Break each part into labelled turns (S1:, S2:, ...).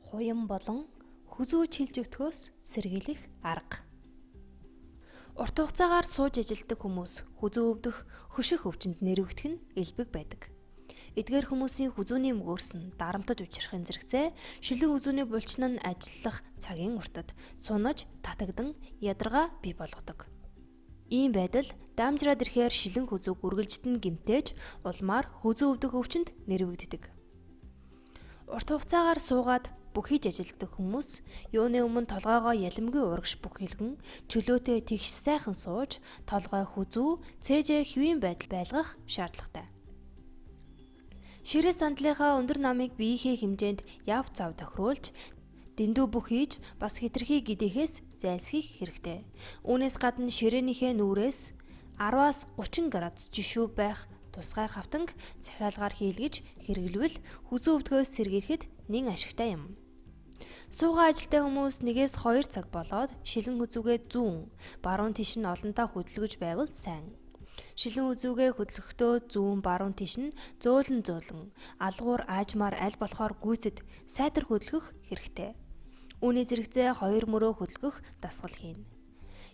S1: хуян болон хүзүү чилж өвтгөөс сэргийлэх арга. Урт хугацаагаар сууж ажилддаг хүмүүс хүзүү өвдөх, хөших өвчнөд нэрвэгдэх нь элбэг байдаг. Эдгээр хүмүүсийн хүзүүний мөгөөрс нь дарамтад учрахын зэрэгцээ шилэн хүзүүний булчин нь ажиллах цагийн уртад сунаж, татагдан ядаргаа бий болгодог. Ийм байдал даамжраад ирэхээр шилэн хүзүүг үргэлжтэн гэмтээж улмаар хүзүү өвдөх өвчнөд нэрвэгддэг. Урт хугацаагаар суугаад бүхийж ажилддаг хүмүүс юуны өмнө толгойгоо ялимгүй урагш бүхэлгэн чөлөөтэй тэгш сайхан сууж толгой хүзүү цээжээ хэвийн байдал байлгах шаардлагатай. Ширээ сандлынхаа өндөр намыг биеийнхээ хэмжээнд яв зав тохируулж дэндүү бүхийж бас хэтэрхий гэдэхээс зайлсхийх хэрэгтэй. Үүнээс гадна ширээнийхээ нүүрээс 10-аас 30 градус жишүү байх тусгай хавтанг захиалгаар хийлгэж хэрэглэвэл хүзүү өвдгөөс сэргийлэхэд нэн ашигтай юм. Суугаа ажилтай хүмүүс 1-2 цаг болоод шилэн хүзүүгээ зүүн, баруун тийш нь олонтаа хөдөлгөж байвал сайн. Шилэн хүзүүгээ хөдлөхдөө зүүн, баруун тийш нь зөөлөн, алгуур аажмаар аль болохоор гүйцэд сайтар хөдөлгөх хэрэгтэй. Үүний зэрэгцээ 2 мөрөө хөдөлгөх дасгал хийнэ.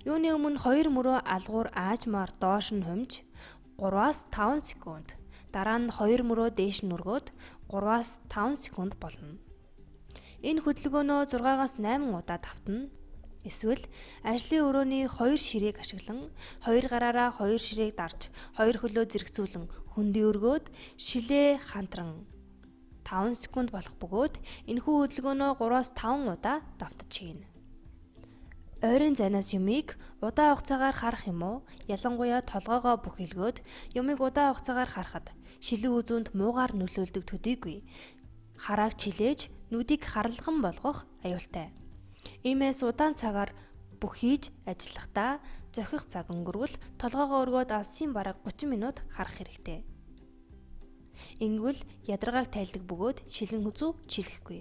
S1: Юуны өмнө 2 мөрөө алгуур аажмаар доош нь хумж 3-аас 5 секунд, дараа нь 2 мөрөө дээш нь өргөөд 3-аас 5 секунд болно. Энэ хөдөлгөөнөө 6-аас 8 удаа давтана. Эсвэл ажлын өрөөний 2 ширээг ашиглан 2 гараараа 2 ширээг дарж 2 хөлөө зэрэгцүүлэн хөндөй өргөөд шилээ хантран 5 секунд болох бөгөөд энэхүү хөдөлгөөнөө 3-аас 5 удаа давтаж хийнэ. Ойрын зайнаас юмыг удаа хугацаагаар харах юм уу? Ялангуяа толгоогоо бүхэлгөөд юмыг удаа хугацаагаар харахад шилэн үзүүнд муугаар нөлөөлдөг төдийгүй харааг чилээж нүдийг харалган болгох аюултай. Иймээс удаан цагаар бүхийж ажиллахдаа зохих цаг өнгөрвөл толгоогоо өргөөд алсын бараг 30 минут харах хэрэгтэй. Ингэвэл ядаргааг тайлдаг бөгөөд шилэн хүзүү чилэхгүй.